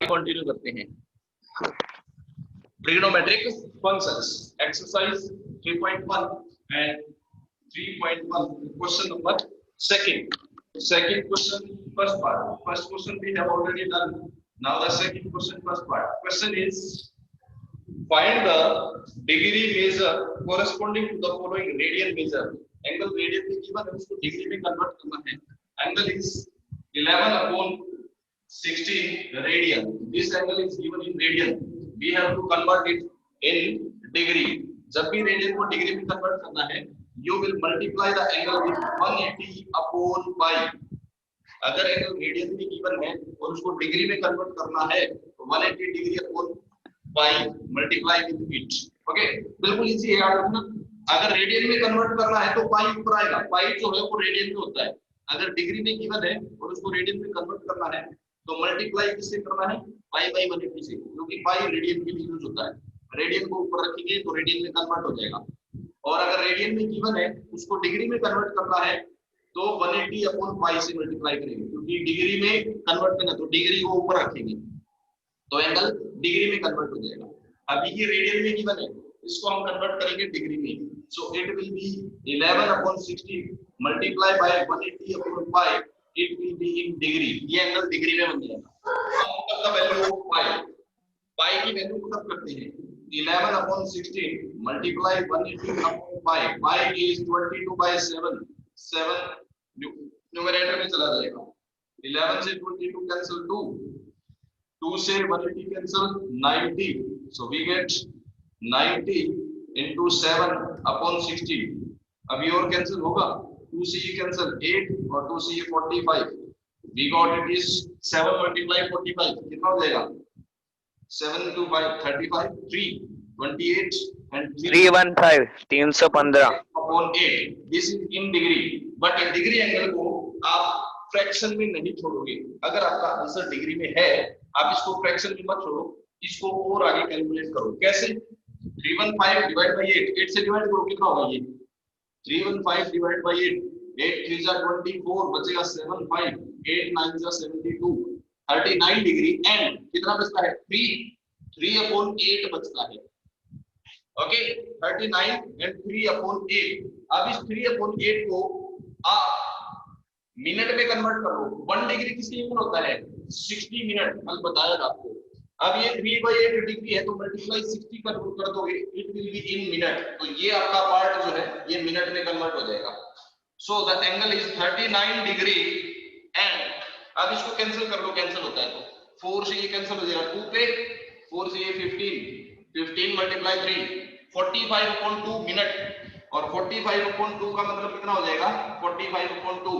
आगे कंटिन्यू करते हैं। Trigonometric functions exercise 3.1 and 3.1 question number second question first part. First question we have already done. Now the second question first part. Question is find the degree measure corresponding to the following radian measure. Angle radian में given है, उसको degree में convert करना है. Angle is 11/16 radian. This angle is given in radian. We have to convert it in degree. जब भी radian को degree में कन्वर्ट करना है, you will multiply the angle with 180 upon pi. अगर एंगल रेडियन में गिवन है और उसको डिग्री में कन्वर्ट करना है तो 180 degree upon pi multiply with it. Okay, बिल्कुल इजी है याद रखना. अगर रेडियन में कन्वर्ट करना है तो पाई ऊपर आएगा. पाई जो है वो रेडियन में होता है. अगर डिग्री में गिवन है और उसको रेडियन में कन्वर्ट करना है तो मल्टीप्लाई किससे करना है? पाई बाई 180 से, क्योंकि पाई रेडियन के लिए यूज होता है. रेडियन को ऊपर रखेंगे तो रेडियन में कन्वर्ट हो जाएगा. और अगर रेडियन में गिवन है उसको डिग्री में कन्वर्ट करना है तो 180 अपॉन पाई से मल्टीप्लाई करेंगे, क्योंकि डिग्री में कन्वर्ट करना तो डिग्री को ऊपर रखेंगे तो एंगल डिग्री में कन्वर्ट हो जाएगा. अभी ये रेडियन में गिवन है, इसको हम कन्वर्ट करेंगे डिग्री में. So it will B 11/16 multiply by 180 upon pi. It will be in degree. ये एंगल डिग्री में बन जाएगा. अब का वैल्यू पाई, पाई की वैल्यू पुट करते हैं. 11/16 multiply 180 upon pi. Pi is 22/7. 7 numerator में चला जाएगा. 11 से 22 कैंसिल 2. 2 से 180 cancel 90. So we get 90 into 7 upon 16. अभी और कैंसिल होगा. 2 से ये कैंसिल 8 और 2 से ये 45. We got it is 7 multiply 45. कितना हो जाएगा? 7 into 5 35 3 28 and 315 315 upon 8. This is in degree. But degree angle को आप फ्रैक्शन में नहीं छोड़ोगे. अगर आपका आंसर डिग्री में है आप इसको फ्रैक्शन में मत छोड़ो, इसको और आगे कैलकुलेट करो. कैसे? 315 डिवाइड बाय 8. 8 से डिवाइड करो कितना होगा ये? 315 डिवाइड बाय 8. 8 3 जा 24 बचेगा 7 5. 8 9 जा 72. 39 डिग्री एंड कितना बचता है? 3/8 बचता है. Okay, 39 and 3/8. अब इस 3/8 को आप मिनट में कन्वर्ट करो. 1 डिग्री किसके इक्वल होता है? 60 मिनट. कल बताया था आपको. अब ये 3/8 डिग्री है तो मल्टीप्लाई 60 कर दोगे. It will be in minute. तो ये आपका पार्ट जो है ये मिनट में कन्वर्ट हो जाएगा. So the angle is 39 degree and अब इसको कैंसिल कर लो. कैंसिल होता है तो 4 से ये कैंसिल हो जाएगा 2 पे. 4 से ये 15 मल्टीप्लाई 3 45/2 मिनट. और 45/2 का मतलब कितना हो जाएगा? 45/2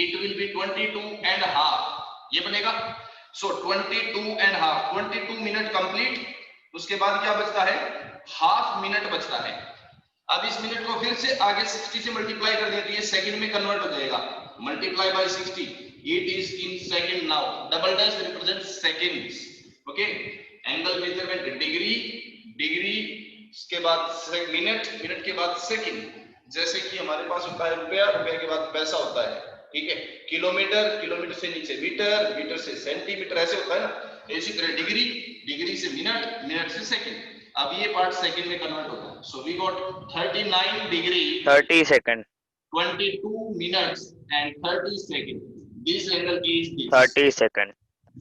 इट विल बी 22.5. ये बनेगा. सो 22.5 22 मिनट कंप्लीट. उसके बाद क्या बचता है? हाफ मिनट बचता है. अब इस मिनट को फिर से आगे 60 से मल्टीप्लाई कर देते हैं, सेकंड में कन्वर्ट हो जाएगा. Multiply by 60. It is in second now. Double dash represents seconds. Okay. Angle measurement degree के बाद मिनट, मिनट के बाद सेकंड. जैसे कि हमारे पास होता है रुपया, रुपये के बाद पैसा होता है. ठीक है. किलोमीटर, किलोमीटर से नीचे मीटर, मीटर से सेंटीमीटर, ऐसे होता है ना. इसी तरह डिग्री, डिग्री से मिनट, मिनट से सेकंड. अब ये पार्ट सेकंड में कन्वर्ट होता है. So we got 39 degree 30 second 22 minutes and 30 seconds. This angle is this. 30 second.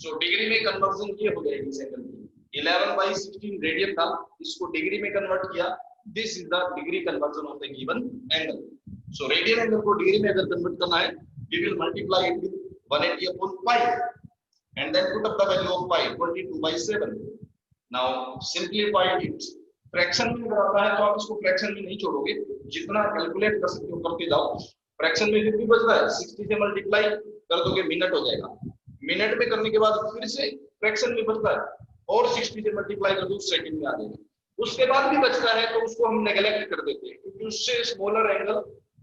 So degree में कन्वर्जन किया हो जाएगी सेकंड में. 11/16 रेडियन था, इसको डिग्री में कन्वर्ट किया. This is the degree conversion of the given angle. So radian angle को डिग्री में अगर कन्वर्ट करना है, we will multiply it with 180 upon pi and then put up the value of pi 22/7. Now simplify it. Fraction में अगर आता है तो आप इसको फ्रैक्शन में नहीं छोड़ोगे, जितना कैलकुलेट कर सकते हो करते जाओ. फ्रैक्शन में कितनी बच रहा है? 60 से मल्टीप्लाई कर दोगे मिनट हो जाएगा. मिनट में करने के बाद फिर से फ्रैक्शन में बचता है और 60 से मल्टीप्लाई कर दो सेकंड में आ जाएगा. उसके बाद भी बचता है तो उसको हम नेग्लेक्ट कर देते हैं, क्योंकि उससे स्मॉलर एंगल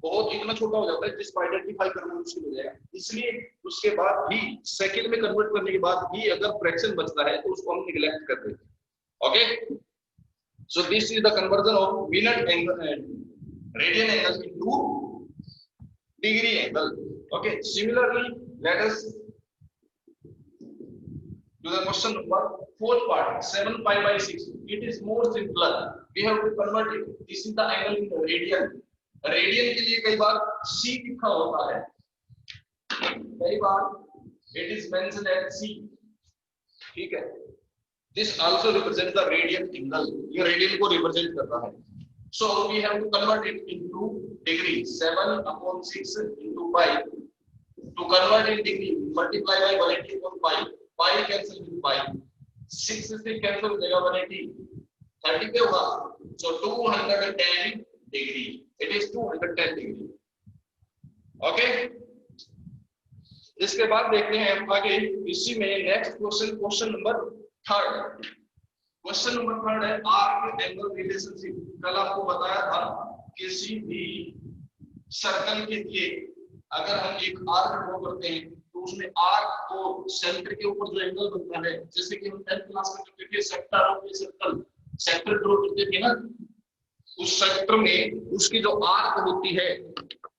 बहुत इतना छोटा हो जाता है जिसको आइडेंटिफाई करना मुश्किल हो जाएगा. इसलिए उसके बाद भी सेकंड में कन्वर्ट करने के बाद भी अगर फ्रैक्शन बचता है तो उसको हम नेग्लेक्ट कर देते हैं. Okay. So this is the conversion of minute angle and radian angle into degree angle. Okay. Similarly, let us to the question number fourth part, 7 pi by 6. It is more simpler. We have to convert it. This is the angle in radian. Radian के लिए कई बार c लिखा होता है, कई बार it is mentioned as c. ठीक है. This also represents the radian angle. ये radian को represent करता है. So we have to convert it into degree. 7/6 into pi. To convert in degree, multiply by 180 upon pi. Pi cancel with pi. 6 से cancel हो जाएगा 180. 30 पे होगा. So 210 degree. It is 210 degree. Okay. इसके बाद देखते हैं हम आगे इसी में next question number third. Question number third है आर्क एंगल रिलेशनशिप. कल आपको बताया था किसी भी सर्कल के लिए अगर हम एक आर्क ड्रॉ करते हैं तो उसमें आर्क को सेंटर के ऊपर जो एंगल बनता है, जैसे कि हम 10th क्लास में करते थे sector of a circle, sector draw करते थे ना, उस सेक्टर में उसकी जो आर्क होती है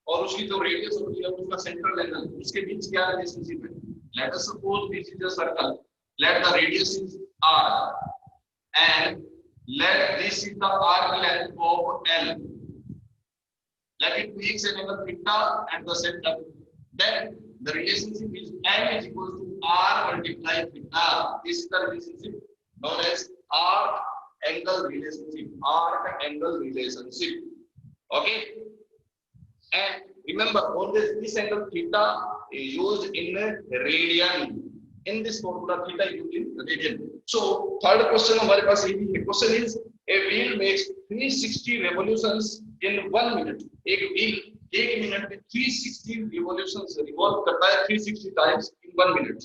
और उसकी जो रेडियस होती है उसका सेंट्रल एंगल, उसके बीच क्या रिलेशनशिप है. Late us suppose this is a circle, let the radius is r and let this is the arc length of L. Let it makes an angle theta at the center. Then the relationship is M is equal to R multiply theta. This is the relationship known as arc angle relationship. Arc angle relationship. Okay. And remember, always this angle theta is used in radian. In this formula, theta is used in radian. So third question हमारे पास ये है. Question is a wheel makes 360 revolutions in 1 minute. एक wheel 1 minute में 360 revolutions revolve करता है 360 times in 1 minute.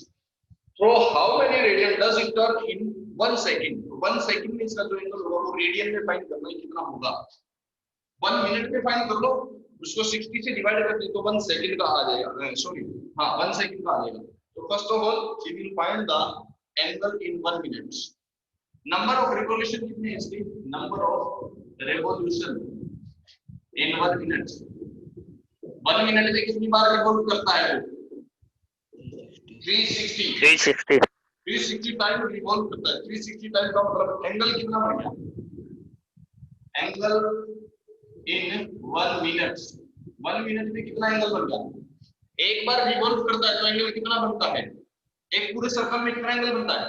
So how many radian does it turn in 1 second? 1 second में इसका जो एंगल होगा वो रेडियन में फाइंड करना है कितना होगा. 1 मिनट में फाइंड कर लो, उसको 60 से डिवाइड कर दे तो 1 सेकंड का आ जाएगा. सॉरी, हाँ 1 सेकंड का आ जाएगा. तो first of all we will find the angle in 1 minute. Number of revolution कितने हैं इसके? Number of revolution in 1 minute. 1 minute में कितनी बार रिवॉल्व करता है? 360 टाइम रिवॉल्व करता है. 360 टाइम का मतलब एंगल कितना बन गया? Angle in 1 minute. 1 मिनट में कितना एंगल बन गया? एक बार रिवॉल्व करता है तो एंगल कितना बनता है? एक पूरे सर्कल में कितना एंगल बनता है?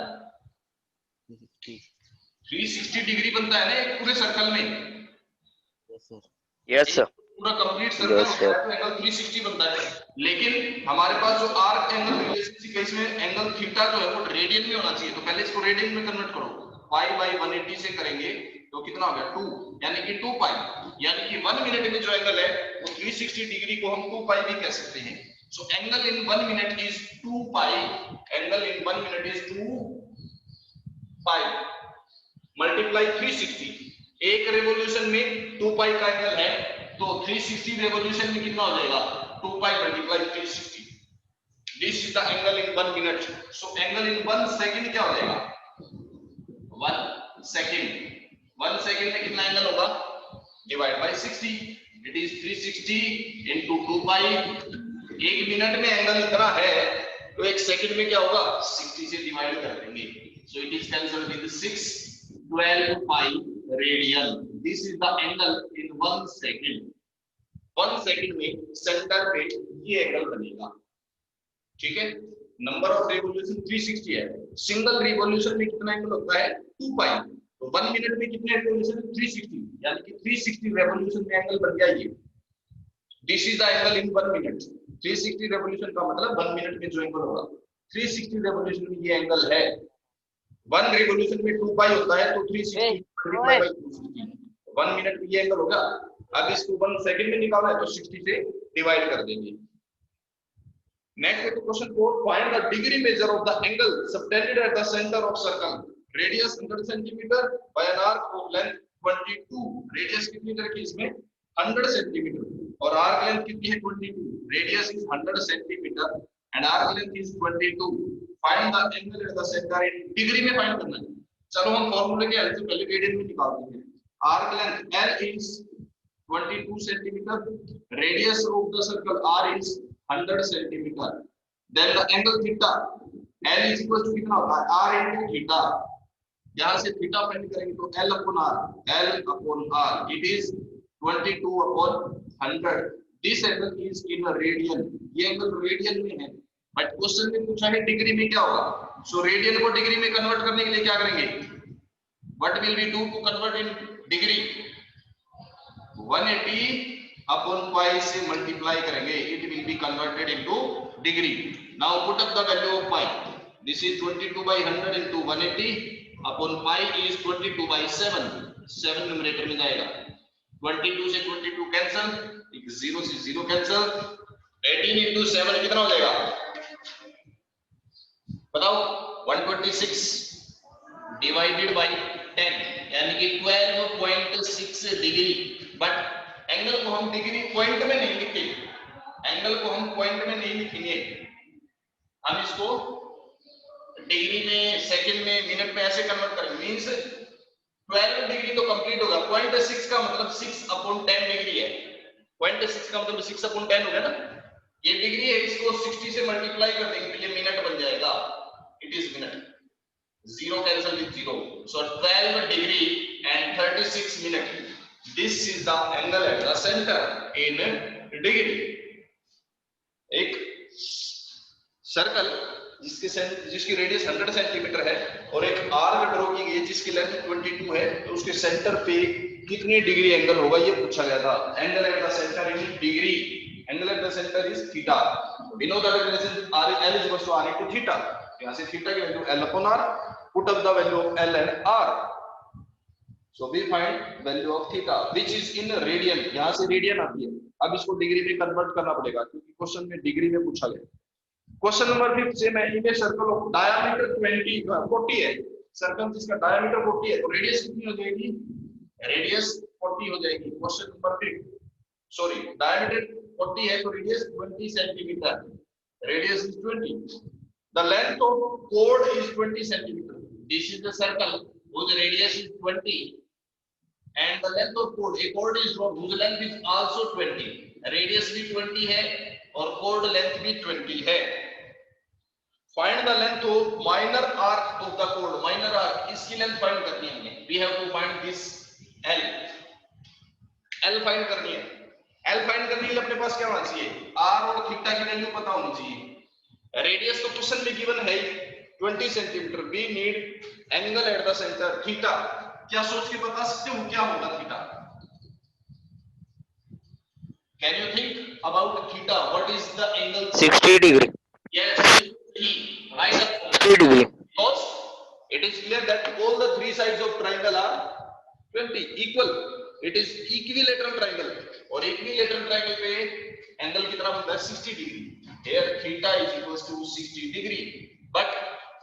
360 डिग्री बनता है ना एक पूरे सर्कल में. Yes sir. पूरा कंप्लीट सर्कल होता है तो एंगल 360 बनता है. लेकिन हमारे पास जो आर्क एंगल रिलेशनशिप है इसमें एंगल थीटा जो है वो रेडियन में होना चाहिए. तो पहले इसको रेडियन में कन्वर्ट करो. पाई बाय 180 से करेंगे तो कितना हो गया? 2, यानी कि 2 पाई. यानी कि 1 मिनट में जो एंगल है वो 360 डिग्री को हम 2 पाई भी कह सकते हैं. So angle in 1 minute is 2 pi. Angle in 1 minute is 2 pi. Multiply 360. एक रेवोल्यूशन में 2 पाई का एंगल है तो 360 रेवोल्यूशन में कितना हो जाएगा? 2 pi multiply 360. This is the angle in 1 minute. So angle in 1 second क्या हो जाएगा? 1 second. 1 second में कितना एंगल होगा? Divide by 60. It is 360 into 2 pi. एक मिनट में एंगल इतना है तो एक सेकंड में क्या होगा? 60 से डिवाइड कर देंगे. So it is cancelled with 6, 12 pi radian. This is the angle in 1 second. 1 second में सेंटर पे ये एंगल बनेगा. ठीक है. नंबर ऑफ रिवॉल्यूशन 360 है. सिंगल रिवॉल्यूशन में कितना एंगल होता है? 2 pi. तो 1 मिनट में कितने रिवॉल्यूशन? 360, यानी कि 360 रिवॉल्यूशन में एंगल बन गया ये. This is the angle in 1 minute. 360 revolution का मतलब 1 मिनट में जो एंगल होगा 360 रेवोल्यूशन में ये एंगल है. 1 रेवोल्यूशन में 2 पाई होता है तो 360 मल्टीप्लाई बाय 260. 1 मिनट में ये एंगल होगा. अब इसको 1 सेकंड में निकालना है तो 60 से डिवाइड कर देंगे. नेक्स्ट है question 4. Find the degree measure of the angle subtended at the centre of circle. Radius 100 centimetre bye an arc of length 22. Radius कितनी तरह की इसमें? 100 सेंटीमीटर और आर्क लेंथ कितनी है? 22. Radius is 100 centimetre and arc length is 22. Find the angle at the centre in degree में find करना है. चलो हम फार्मूले के हेल्प से पहले रेडियन में निकालते हैं. Arc length L is 22 centimetre. Radius of the circle R is 100 centimetre. Then the angle theta L is equal to कितना होता है r इनटू थीटा। यहां से थीटा फाइंड करेंगे तो L upon r it is 22 upon 100। This angle is in radian, ये angle radian में है, बट क्वेश्चन में पूछा है डिग्री में क्या होगा। सो रेडियन को डिग्री में कन्वर्ट करने के लिए क्या करेंगे, what will we do to convert in degree, 180 upon pi से मल्टीप्लाई करेंगे, it will be converted into degree. Now put up the value of pi, this is 22/100 into 180 upon pi is 22/7, 7 numerator में जाएगा, 22 से 22 cancel, 0 से 0 cancel, 18 into 7 कितना हो जाएगा बताओ, 126 डिवाइडेड बाय 10 यानी कि 12.6 डिग्री। बट एंगल को हम डिग्री पॉइंट में नहीं लिखेंगे, एंगल को हम पॉइंट में नहीं लिखेंगे, हम इसको डिग्री में, सेकंड में, मिनट में ऐसे कन्वर्ट करेंगे। मींस 12 डिग्री तो कंप्लीट होगा, 0.6 का मतलब 6/10 डिग्री है, 0.6 का मतलब 6/10 हो गया ना, ये डिग्री है, इसको 60 से मल्टीप्लाई कर देंगे तो ये मिनट बन जाएगा, it is minute, 0 cancel with 0, so 12 degree and 36 minute, this is the angle at the center in degree। एक सर्कल जिसकी रेडियस 100 सेंटीमीटर है और एक आर्क ड्रॉ की गई जिसकी लेंथ 22 है, तो उसके सेंटर पे कितनी डिग्री एंगल होगा ये पूछा गया था। Angle at the centre in degree, angle at the centre is theta, we know that relation r L is equal to r into theta, यहां से थीटा की value L upon r, put up the value of L and R, so we find value of theta which is in radian, यहां से radian आती है। अब इसको degree में कन्वर्ट करना पड़ेगा क्योंकि क्वेश्चन में डिग्री में पूछा गया। क्वेश्चन नंबर 5 से मैं इमेज सर्कल ऑफ डायमीटर 40 है, सर्कल जिसका डायमीटर 40 है तो रेडियस कितनी हो जाएगी, रेडियस 40 हो जाएगी। क्वेश्चन नंबर 5 सॉरी डायमीटर 40 है तो radius 20 centimetre, radius is 20, the length of chord is 20 centimeter, this is the circle whose radius is 20 and the length of chord, a chord is drawn whose length is also 20, radius भी 20 है और chord length भी 20 है। find the length of minor arc of the chord, minor arc इसकी length find करनी है हमें, we have to find this L find करनी है। L find करने के लिए अपने पास क्या होना चाहिए, R और थीटा की वैल्यू पता होनी चाहिए। रेडियस तो क्वेश्चन में गिवन है 20 centimetre, we need angle at the centre theta. क्या सोच के बता सकते हो क्या होगा theta, can you think about theta, what is the angle, 60 degree, yes, right, 60 degree, because it is clear that all the three sides of triangle are 20 equal, it is equilateral triangle और equilateral triangle पे angle कितना बनता है 60 degree, here theta is equals to 60 degree, but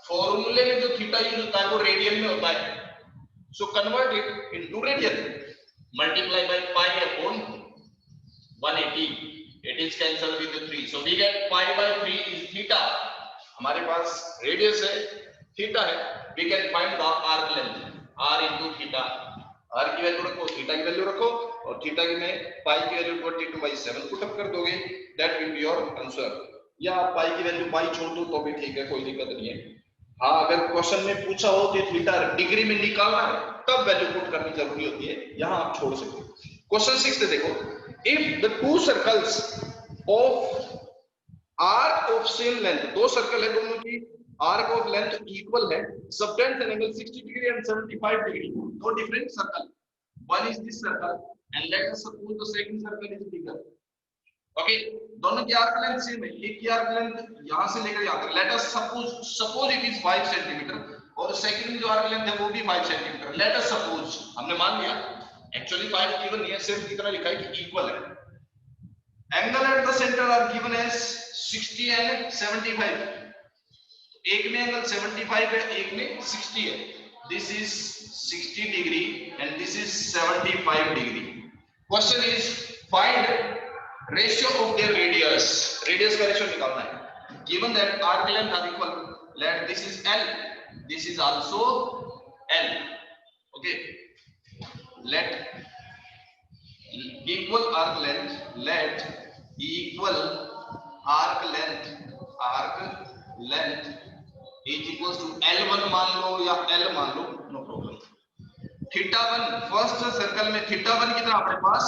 फॉर्मूले में जो theta use होता है वो रेडियन में होता है, so convert it into radian, multiply by pi upon 180, it is cancelled with the 3, so we get pi by 3 is theta, हमारे पास रेडियस है थीटा है, we can find the arc length, r into theta, r की value रखो, theta की value रखो और theta की में पाई की वैल्यू 22/7 पुट अप कर दोगे, that will be your answer. या आप पाई की वैल्यू पाई छोड़ दो तो भी ठीक है, कोई दिक्कत नहीं है। हाँ अगर क्वेश्चन में पूछा हो कि थीटा डिग्री में निकालना है तब वैल्यू पुट करनी जरूरी होती है, यहाँ आप छोड़ सकते हो। क्वेश्चन 6 से देखो, if the two circles of arc of same length, दो सर्कल है दोनों की आर्क ऑफ लेंथ इक्वल है, subtend an angle 60 degree and 75 degree, दो different circle, one is this circle and let us suppose the second circle is bigger, okay, दोनों की arc length same है, एक की आर्क लेंथ यहां से लेकर यहां तक, late us suppose it is 5 centimetre और सेकंड में जो आर्क लेंथ है वो भी 5 सेंटीमीटर, लेट अस सपोज, हमने मान लिया एक्चुअली 5 गिवन नहीं है, सिर्फ कितना लिखा है कि इक्वल है। Angle at the centre are given as 60 and 75, एक में एंगल 75 है एक में 60 है, this is 60 degree and this is 75 degree. Question is find ratio of their radius, radius का रेशियो निकालना है, given that arc length are equal, let this is L, this is also L, okay, let equal arc length, let equal arc length is equal to L1 मान लो या L मान लो, no problem. θ1 first circle में θ1 कितना अपने पास,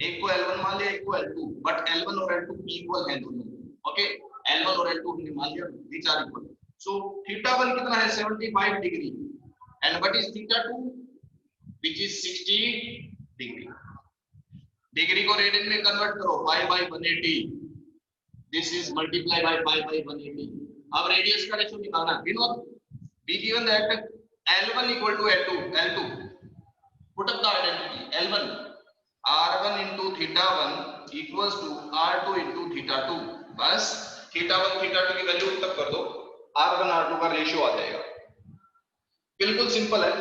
एक को L1 मान लिया, एक को L2, बट L1 और L2 इक्वल है दोनों, ओके। L1 और L2 हमने मान लिया, these are equal, so θ1 कितना है 75 degree, and what is θ2 which is 60 degree. Degree को रेडियन में कन्वर्ट करो, pi by 180, this is multiply by pi by 180। अब रेडियस का रेशियो निकालना, Vinod, be given that L1 equal to L2, put up the identity, L1 R1 into θ1 equals to R2 into θ2, बस θ1 θ2 की value तब कर दो, R1 R2 का रेशियो आ जाएगा, बिल्कुल सिंपल है,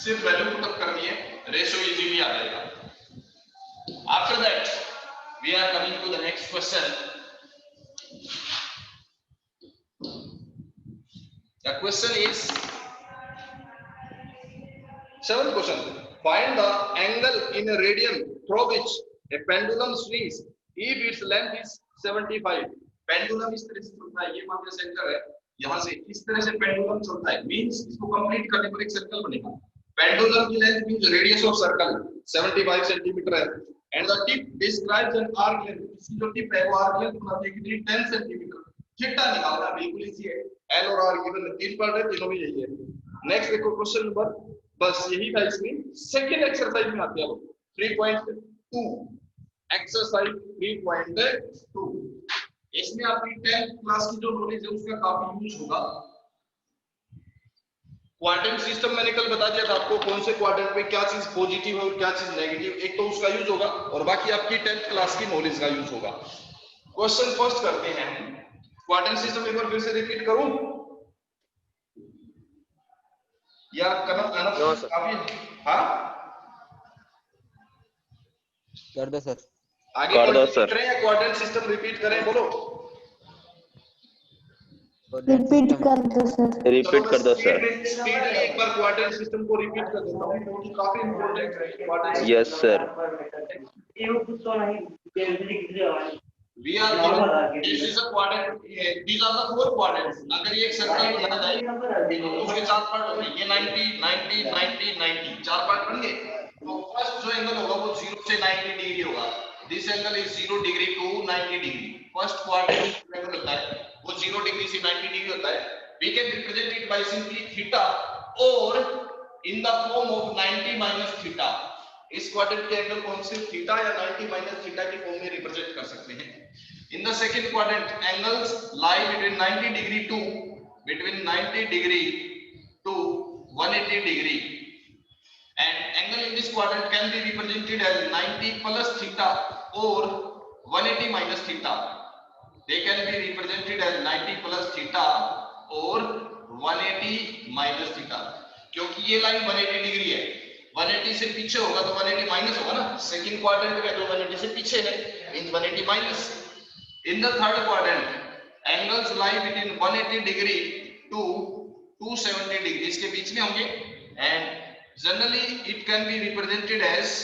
सिर्फ वैल्यू पुटअप कर दिए, रेशियो इजीली आ जाएगा। After that we are coming to the next question. The question is 7th question, find the angle in a radian through which a pendulum swings if its length is 75। Pendulum इस तरह से चलता है, ये मान लो centre है, यहां से इस तरह से पेंडुलम चलता है, मींस इसको कंप्लीट करने पर एक सर्कल बनेगा। पेंडुलम की length means radius of circle 75 centimetre है, and the tip describes an arc length, इसकी जो टिप है वो आर्क लेंथ बनाती है कितनी, 10 सेंटीमीटर। थीटा निकालना बिल्कुल इजी है, एल और आर गिवन है, 3 पार्ट है, तीनों में यही है। नेक्स्ट देखो क्वेश्चन नंबर, बस यही था इसमें, सेकंड एक्सरसाइज में आते हैं अब 3.2, एक्सरसाइज 3.2। इसमें आपकी 10th क्लास की जो नॉलेज है उसका काफी यूज होगा। क्वाड्रेंट सिस्टम मैंने कल बता दिया था आपको, कौन से क्वाड्रेंट में क्या चीज पॉजिटिव है और क्या चीज नेगेटिव, एक तो उसका यूज होगा और बाकी आपकी 10th क्लास की नॉलेज का यूज होगा। क्वेश्चन फर्स्ट करते हैं हम, क्वाड्रेंट सिस्टम एक बार फिर से रिपीट करूं या करना काफी, हाँ कर दो सर, आगे कर दो सर, करें या क्वाड्रेंट सिस्टम रिपीट करें, बोलो रिपीट कर दो सर। रिपीट कर दो सर। स्पीडली एक बार क्वाड्रेंट सिस्टम को रिपीट कर देता हूं क्योंकि काफी इंपॉर्टेंट है quadrant. Yes sir. We are given this is a quadrant, these are the 4 quadrants। अगर ये एक सर्कल बना जाए तो उसके 4 पार्ट होंगे, ये 90 90 90 90 4 पार्ट बन गए। तो फर्स्ट जो एंगल होगा वो 0 से 90 डिग्री होगा, this angle is 0 degree to 90 degree. First quadrant angle होता है वो 0 डिग्री से 90 डिग्री होता है। We can represent it by simply theta और in the form of 90 minus theta. इस क्वाड्रेंट के एंगल को हम सिर्फ थीटा या 90 माइनस थीटा की फॉर्म में रिप्रेजेंट कर सकते हैं। In the second quadrant, angles lie between 90 degree to 180 degree, and angle in this quadrant can be represented as 90 plus theta or 180 minus theta. They can be represented as 90 plus theta or 180 minus theta. क्योंकि ये line 180 degree है, 180 से पीछे होगा तो 180 minus होगा ना, second quadrant में तो 180 से पीछे है, means 180 minus. In the third quadrant, angles lie between 180 degree to 270 degree, इसके बीच में होंगे, and generally it can be represented as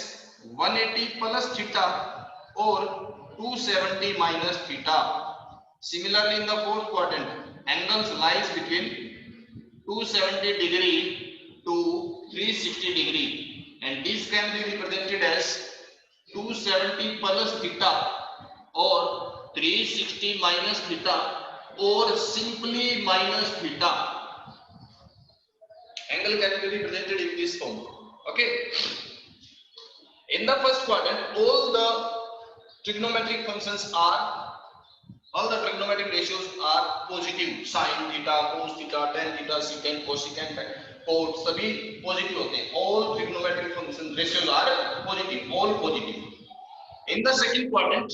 180 plus theta or 270 minus theta. Similarly, in the fourth quadrant, angles lies between 270 degree to 360 degree, and this can be represented as 270 plus theta or 360 minus theta or simply minus theta. Angle can be represented in this form. Okay. In the first quadrant, all the trigonometric ratios are positive. Sin theta, cos theta, tan theta, secant, cosecant, cot सभी positive होते हैं. All trigonometric function ratios are positive. All positive. In the second quadrant,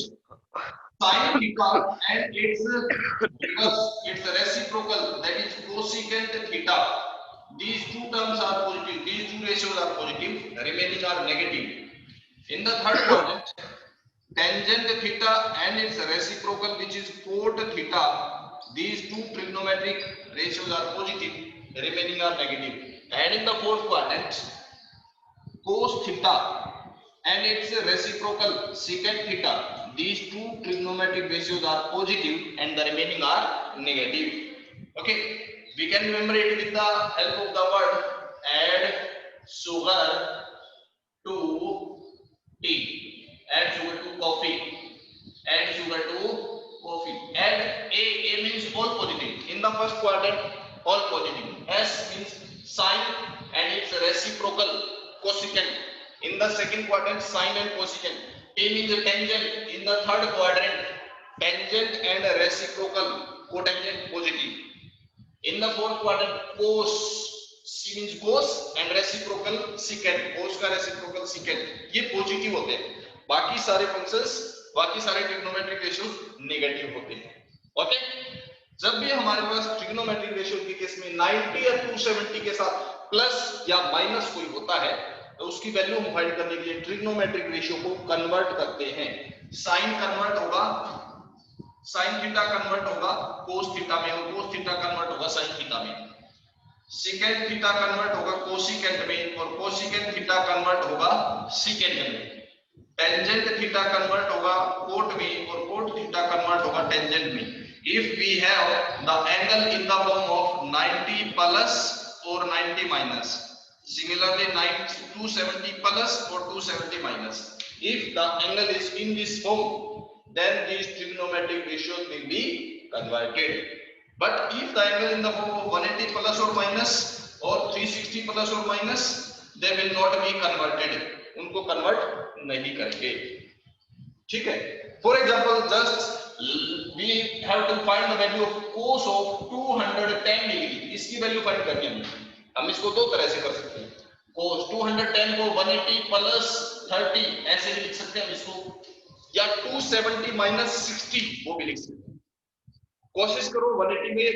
sin theta and its reciprocal, that is cosecant theta, these two terms are positive, these two ratios are positive, remaining are negative. In the third quadrant, tangent theta and its reciprocal, which is cot theta, these two trigonometric ratios are positive, remaining are negative. And in the fourth quadrant, cos theta and its reciprocal secant theta, these two trigonometric ratios are positive and the remaining are negative. Okay, we can remember it with the help of the word add sugar to tea, add sugar to coffee, add sugar to coffee. Add A means all positive. In the first quadrant, all positive. S means sine and its reciprocal cosecant. In the second quadrant, sine and cosecant. T means tangent. In the third quadrant, tangent and reciprocal cotangent positive. In the fourth quadrant, cos. C means cos and reciprocal secant. Cos का reciprocal secant ये positive होते हैं. बाकी सारे functions, बाकी सारे trigonometric ratios negative होते हैं. ओके, जब भी हमारे पास ट्रिग्नोमेट्रिक रेशियो के केस में 90 या 270 के साथ प्लस या माइनस कोई होता है तो उसकी वैल्यू हम फाइंड करने के लिए ट्रिग्नोमेट्रिक रेशियो को कन्वर्ट करते हैं. साइन कन्वर्ट होगा, साइन थीटा कन्वर्ट होगा कोस थीटा में, और कोस थीटा कन्वर्ट होगा साइन थीटा में. सेकेंड थीटा कन्वर्ट होगा कोसिकेंट में, और कोसिकेंट थीटा कन्वर्ट होगा सीकेंट में. टेंजेंट थीटा कन्वर्ट होगा कोट में, और कोट थीटा कन्वर्ट होगा टेंजेंट में. If we have the angle in the form of 90 plus और 90 माइनस, सिमिलरली 270 प्लस और 270 minus, if the angle is in this form, then these trigonometric ratios will be converted. But if the angle in the form of 180 plus or minus or 360 plus or minus, they will not be converted. उनको convert नहीं करेंगे. ठीक है. For example, just we have to find the value of cos of 210 degree. इसकी value find करनी है. हम इसको दो तरह से कर सकते हैं. cos 210 को 180 प्लस 30 ऐसे भी लिख सकते हैं इसको, या 270 माइनस 60 वो भी लिख सकते हैं. कोशिश करो 180 में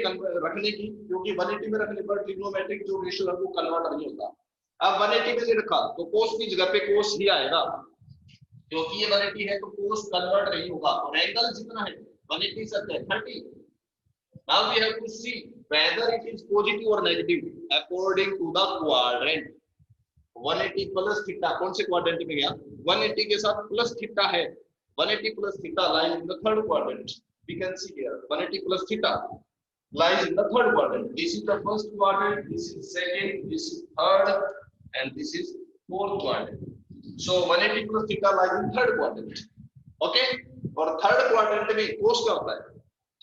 रखने की, क्योंकि 180 में रखने पर ट्रिग्नोमेट्रिक जो रेशियो है वो कन्वर्ट नहीं होता. अब 180 में रखा तो कोस की जगह पे कोस ही आएगा, क्योंकि ये 180 है तो कोस कन्वर्ट नहीं होगा. और एंगल जितना है 180 से 30. Now we have to see whether it is positive और negative according to the quadrant. 180 plus theta कौन से क्वाड्रेंट में गया? 180 के साथ प्लस थीटा है. 180 plus theta lies in the third quadrant. We can see here 180 plus theta lies in the third quadrant. This is the first quadrant, this is second, this is third, and this is fourth quadrant. So 180 plus theta lies in third quadrant. Okay? और third quadrant में cos क्या होता है?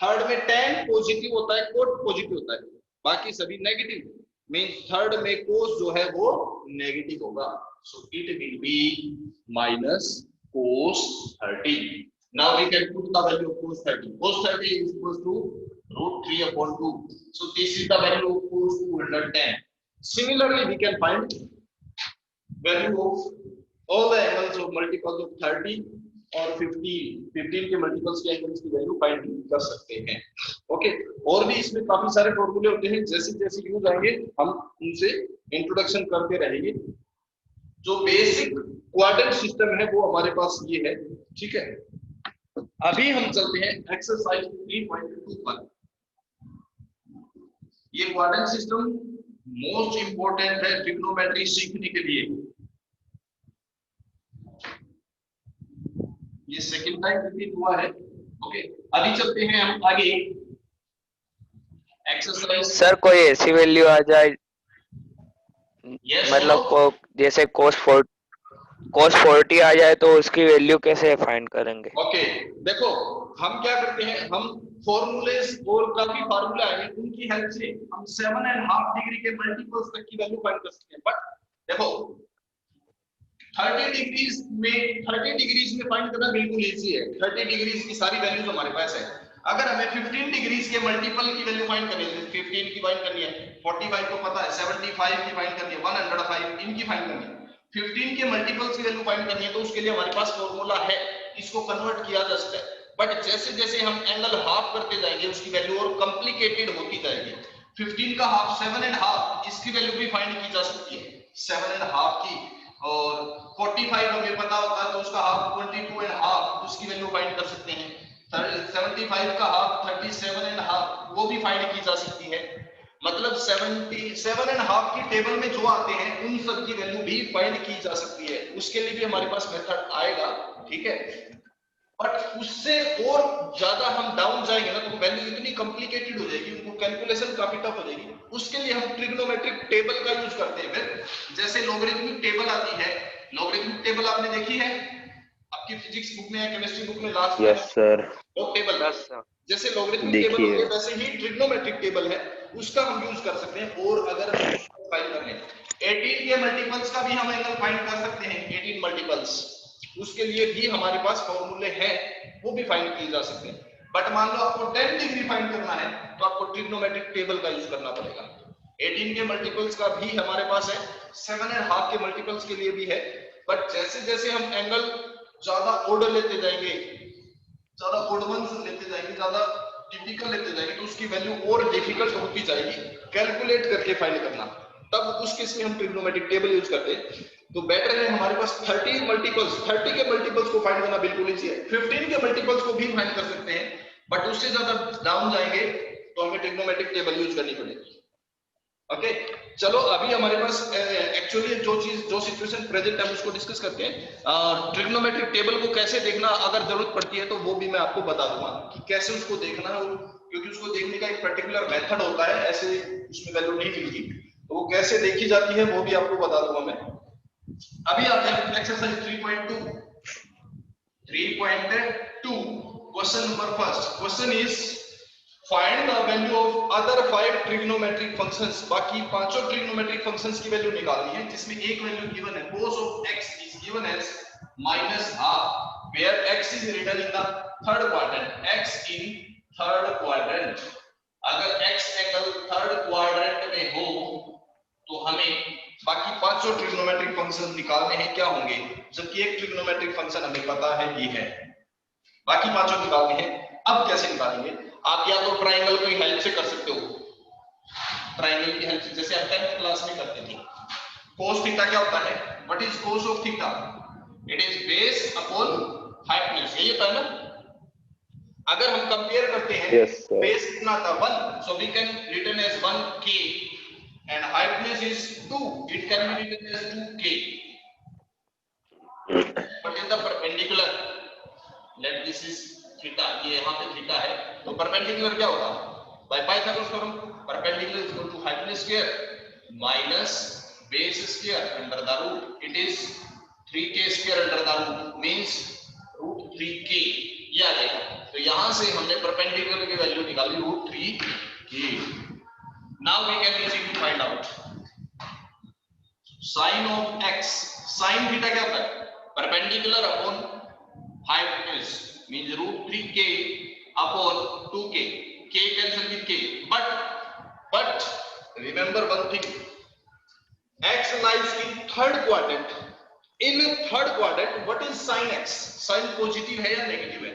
Third में tan positive होता है, cot positive होता है, बाकी सभी नेगेटिव. मींस थर्ड में cos जो है वो नेगेटिव होगा. So it will be minus cos 30. Now we can put the value of cos 30. Cos 30 is equal to √3/2. So this is the value of cos 210. Similarly, we can find value of all the angles of multiples of 30 और 15 के multiples के angles की value find कर सकते हैं. Okay, और भी इसमें काफी सारे फॉर्मूले होते हैं, जैसे जैसे यूज आएंगे हम उनसे इंट्रोडक्शन करते रहेंगे. जो बेसिक क्वाड्रेंट सिस्टम है वो हमारे पास ये है. ठीक है, अभी हम चलते हैं एक्सरसाइज 3.2 पर. ये क्वाड्रेंट सिस्टम मोस्ट इंपोर्टेंट है ट्रिग्नोमेट्री सीखने के लिए. ये सेकंड टाइम रिपीट हुआ है. ओके, अभी चलते हैं हम आगे एक्सरसाइज. सर कोई ऐसी वैल्यू आ जाए, yes, मतलब को जैसे cos 40 आ जाए तो उसकी वैल्यू कैसे फाइंड करेंगे? ओके, देखो हम क्या करते हैं, हम फॉर्मूलेस और काफी फार्मूले आएंगे, उनकी हेल्प से हम 7.5 डिग्री के मल्टीपल्स तक की वैल्यू फाइंड कर सकते हैं. बट देखो 30 डिग्रीज में फाइंड करना बिल्कुल इजी है. 30 डिग्रीज की सारी वैल्यूज हमारे पास है. अगर हमें 15 डिग्रीज के मल्टीपल की वैल्यू फाइंड करनी है, 15 की फाइंड करनी है, 45 को पता है, 75 की फाइंड करनी है, 105 इनकी फाइंड करनी है, 15 के मल्टीपल्स की वैल्यू फाइंड करनी है, तो उसके लिए हमारे पास फॉर्मूला है, इसको कन्वर्ट किया जा सकता है. बट जैसे जैसे हम एंगल हाफ करते जाएंगे उसकी वैल्यू और कॉम्प्लिकेटेड होती जाएगी. 15 का हाफ 7.5, इसकी वैल्यू भी फाइंड की जा सकती है 7.5 की. और 45 हमें पता होता है तो उसका हाफ 22.5, उसकी वैल्यू फाइंड कर सकते हैं. 75 का हाफ 37.5, वो भी फाइंड की जा सकती है. मतलब 77.5 की टेबल में जो आते हैं उन सब की वैल्यू भी फाइंड की जा सकती है. उसके लिए भी हमारे पास मेथड आएगा. ठीक है, बट उससे और ज्यादा हम डाउन जाएंगे ना तो वैल्यू इतनी कॉम्प्लिकेटेड हो जाएगी, उनको कैलकुलेशन काफी टफ हो जाएगी। उसके लिए हम ट्रिग्नोमेट्रिक टेबल का यूज करते हैं। फिर जैसे लॉगरिथमिक टेबल आती है, लॉगरिथमिक टेबल आपने देखी है आपकी फिजिक्स बुक में या केमिस्ट्री बुक में लास्ट में? Yes sir. Log table. Yes sir. जैसे लॉगरिथमिक टेबल देखिए होती है वैसे ही ट्रिग्नोमेट्रिक टेबल है, उसका हम यूज कर सकते हैं। और अगर फाइंड करने 18 के मल्टीपल्स का भी हम एंगल फाइंड कर सकते हैं, 18 मल्टीपल्स, उसके लिए भी हमारे पास फॉर्मूले हैं, वो भी फाइंड किए जा सकते हैं। बट मान लो आपको 10 डिग्री फाइंड करना है तो आपको ट्रिग्नोमेट्रिक टेबल का यूज करना पड़ेगा। 18 के मल्टीपल्स का भी हमारे पास है, 7.5 के मल्टीपल्स के लिए भी है। बट जैसे जैसे हम एंगल ज्यादा ऑर्डर लेते जाएंगे, ज्यादा ऑड वंस लेते जाएंगे, ज्यादा टिपिकल लेते जाएंगे, तो उसकी वैल्यू और डिफिकल्ट होती जाएगी कैलकुलेट करके फाइंड करना। तब उस केस में हम ट्रिग्नोमेट्रिक टेबल यूज करते हैं। तो बेटर है हमारे पास 30 मल्टीपल्स, 30 के मल्टीपल्स को फाइंड करना बिल्कुल इजी है। 15 के मल्टीपल्स को भी फाइंड कर सकते हैं, बट उससे ज्यादा डाउन जाएंगे तो हमें ट्रिग्नोमेट्रिक टेबल यूज करनी पड़ेगी। ओके, चलो अभी हमारे पास एक्चुअली जो सिचुएशन प्रेजेंट है उसको डिस्कस करते हैं। ट्रिग्नोमेट्रिक टेबल को कैसे देखना अगर जरूरत पड़ती है तो वो भी मैं आपको बता दूंगा कि कैसे उसको देखना है, क्योंकि उसको देखने का एक पर्टिकुलर मेथड होता है, ऐसे उसमें वैल्यू नहीं मिलती, तो वो कैसे देखी जाती है वो भी आपको बता दूंगा मैं। अभी आते हैं exercise 3.2। Question number first, question is find the value of other 5 trigonometric functions. बाकी पांचों ट्रिग्नोमेट्रिक फंक्शंस की वैल्यू निकालनी है, जिसमें एक वैल्यू गिवन है, cos of x is given as -12 where x is written in the third quadrant, x in third quadrant। अगर x angle third quadrant में हो तो हमें बाकी पांचों ट्रिग्नोमेट्रिक फंक्शन निकालने हैं, क्या होंगे, जबकि एक ट्रिग्नोमेट्रिक फंक्शन हमें पता है ये है, बाकी पांचों निकालने हैं। अब कैसे निकालेंगे? आप या तो ट्रायंगल की हेल्प से कर सकते हो, ट्रायंगल की हेल्प से, जैसे आप 10th क्लास में करते थे। cos थीटा क्या होता है? What is cos of theta? It is base upon hypotenuse, यही होता है ना। अगर हम कंपेयर करते हैं, बेस कितना था 1, so we can written as 1k and hypotenuse is 2, it can be written as 2k। But in the perpendicular, let this is theta, ये यहां पे थीटा है, तो परपेंडिकुलर क्या होगा? By Pythagoras theorem, perpendicular is equal to hypotenuse square minus base square under the root, it is 3k square under the root means root 3k, ये आ जाएगा। तो यहां से हमने परपेंडिकुलर की वैल्यू निकाली root 3k। Now we can easily find out sine of x। Sine theta क्या होता है? Perpendicular upon hypotenuse means root 3k upon 2k, k cancel with k, but remember one thing, x lies in third quadrant, in third quadrant what is sin x? sin positive है या negative है?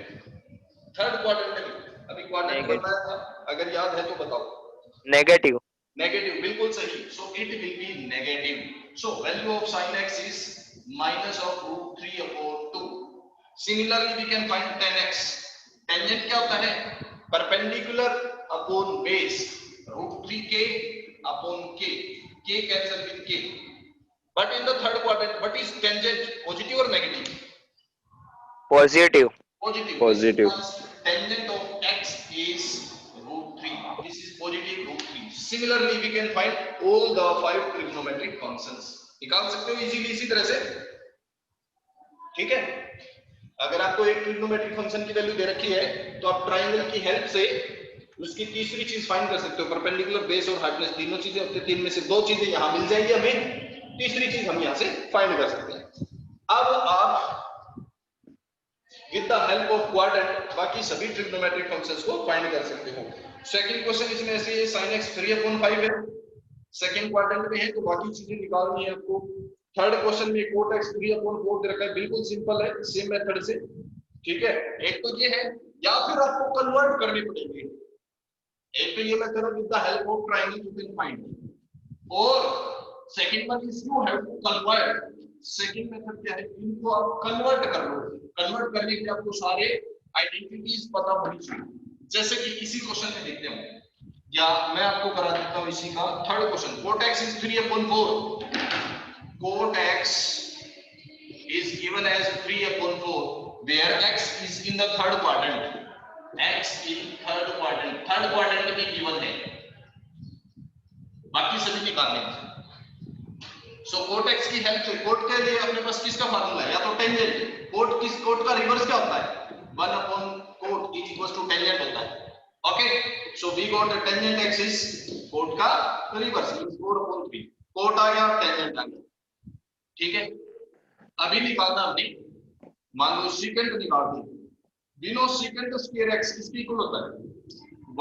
Third quadrant में अभी quadrant बनाया था, अगर याद है तो बताओ। नेगेटिव। नेगेटिव, बिल्कुल सही, so it will B negative. So value of sin x is minus of root 3 upon 2। Similarly, we can find tan x। Tangent क्या होता है? Perpendicular upon base, root 3k upon k, k cancel with k। But in the third quadrant what is tangent, positive और negative? Positive. Positive. Tangent of x is root 3, this is positive root 3। Similarly, we can find all the 5 trigonometric functions। निकाल सकते हो easily इसी तरह से, ठीक है। अगर आपको एक ट्रिग्नोमेट्रिक फंक्शन की वैल्यू दे रखी है तो आप ट्रायंगल की हेल्प से उसकी तीसरी चीज फाइंड कर सकते हो, परपेंडिकुलर, बेस और हाइपोटेन्यूज, तीनों चीजें होती है, तीन में से दो चीजें यहां मिल जाएंगी हमें, तीसरी चीज हम यहां से फाइंड कर सकते हैं। अब आप with the help of quadrant बाकी सभी ट्रिग्नोमेट्रिक फंक्शंस को फाइंड कर सकते हो। सेकंड क्वेश्चन इसमें ऐसे है, sin x 3/5 है, सेकंड क्वाड्रेंट में है तो बाकी चीजें निकालनी है आपको। थर्ड क्वेश्चन में cot x 3/4 दे रखा है, बिल्कुल सिंपल है, सेम मेथड से, ठीक है। एक तो ये है, या फिर आपको कन्वर्ट करनी पड़ेगी, एक तो ये मेथड है with the help of triangle you can find, और second one is you have to convert. Second method क्या है, इनको आप कन्वर्ट कर लो, कन्वर्ट करने के लिए आपको सारे आइडेंटिटीज पता होनी चाहिए। जैसे कि इसी क्वेश्चन में देखते हैं, या मैं आपको करा देता हूं इसी का third question, cot x is 3/4, cot x is given as 3/4 where x is in the third quadrant, x in third quadrant में given है, बाकी सभी निकालने हैं। सो कोट एक्स की हेल्प से, कोट के लिए अपने पास किसका फार्मूला है, या तो टेंजेंट, कोट का रिवर्स क्या होता है, 1 upon cot is equal to tangent होता है। Okay, so we got the tangent x is cot का रिवर्स, 4 अपॉन 3, कोट आ गया, टेंजेंट आ गया, ठीक है। अभी निकालना हमने, मान लो सीकेंट निकालते हैं, we know secant square x किसके इक्वल होता है,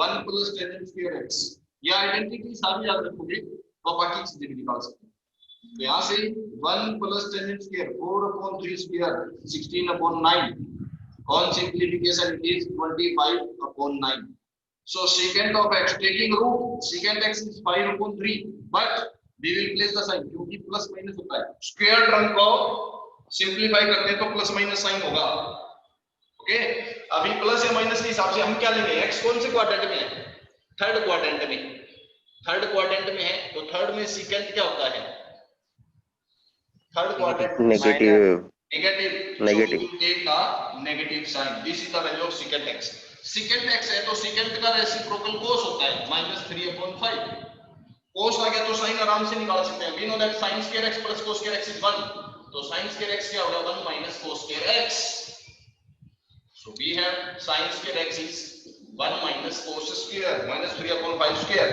1 प्लस टेंजेंट स्क्वायर एक्स। ये आइडेंटिटी सारी याद रखोगे तो बाकी चीजें भी निकाल सकते हैं। तो यहाँ से 1 plus tangent square 4 upon 3 square 16 upon 9, on simplification it is 25 upon 9. So secant of x taking root, secant x is 5 upon 3, but we will place the sign क्योंकि प्लस माइनस होता है, स्क्वायर टर्म को simplify करते हैं तो plus minus sign होगा। Okay, अभी plus या माइनस के हिसाब से हम क्या लेंगे, x कौन से क्वाड्रेंट में है, थर्ड क्वाड्रेंट में, थर्ड क्वाड्रेंट में है, तो थर्ड में secant क्या होता है, third quadrant negative, negative, so we will take a negative sign. This is the value of secant x. Secant x है तो secant का रेसिप्रोकल cos होता है -3/5, cos आ गया तो sin आराम से निकाल सकते हैं। We know that sin square x plus cos square x is 1, तो sin square x क्या होगा, 1 minus cos square x. So we have sin square x is 1 minus cos square -3/5 square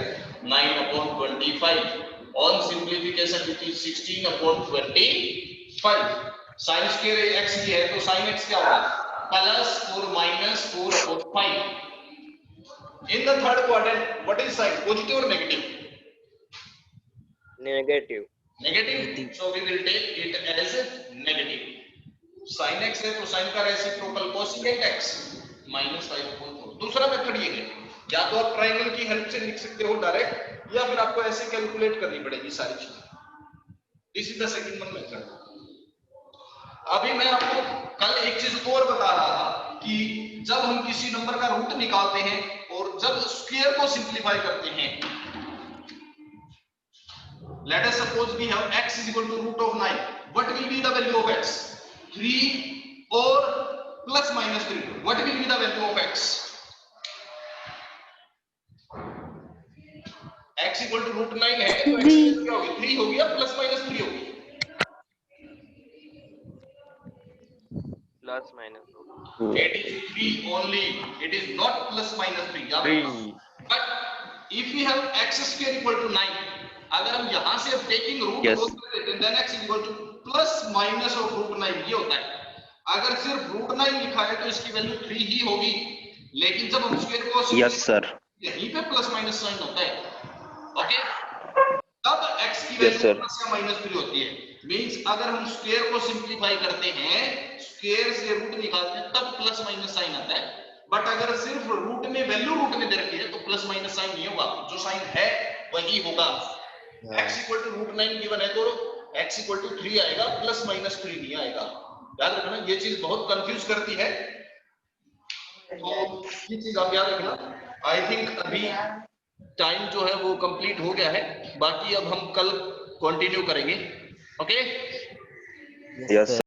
9/25. On simplification it is 16/25. Sine square x की है तो sin x क्या होगा, plus 4 minus 4/5। In the third quadrant what is sine, positive और negative, negative, so we will take it as negative. sin x है तो sin का reciprocal cosecant x -5/4। दूसरा मेथड ये है, या तो आप ट्रायंगल की हेल्प से लिख सकते हो डायरेक्ट, या फिर आपको ऐसे कैलकुलेट करनी पड़ेगी सारी चीजें। This is the second one method. अभी मैं आपको कल एक चीज और बता रहा था कि जब हम किसी नंबर का रूट निकालते हैं और जब स्क्वायर को सिंपलीफाई करते हैं, let us suppose we have x is equal to root of 9, what will be the value of x, 3 or plus minus 3, what will be the value of x, x equal to root 9 है तो x क्या होगी, 3 होगी या plus minus 3 होगी, plus minus, it is 3 only, it is not plus minus 3, but if we have x square equal to 9, अगर हम यहाँ से अब taking root Yes. then x is equal to plus minus of root 9, ये होता है। अगर सिर्फ root 9 लिखा है तो इसकी वैल्यू 3 ही होगी, लेकिन जब हम स्क्वायर को यस सर, यहीं पे प्लस माइनस साइन होता है, ओके, तब x की Yes, वैल्यू sir. प्लस या माइनस 3 होती है। मींस अगर हम स्क्वायर को सिंपलीफाई करते हैं, स्क्वायर से रूट निकालते हैं, तब प्लस माइनस साइन आता है। बट अगर सिर्फ रूट में वैल्यू रूट में दे रखी है तो प्लस माइनस साइन नहीं होगा, जो साइन है वही होगा। x equal to root 9 given है तो x इक्वल टू 3 आएगा, प्लस माइनस 3 नहीं आएगा। याद रखना, ये चीज बहुत कंफ्यूज करती है, तो ये चीज आप याद रखना। आई थिंक अभी टाइम जो है वो कंप्लीट हो गया है, बाकी अब हम कल कंटिन्यू करेंगे, ओके। यस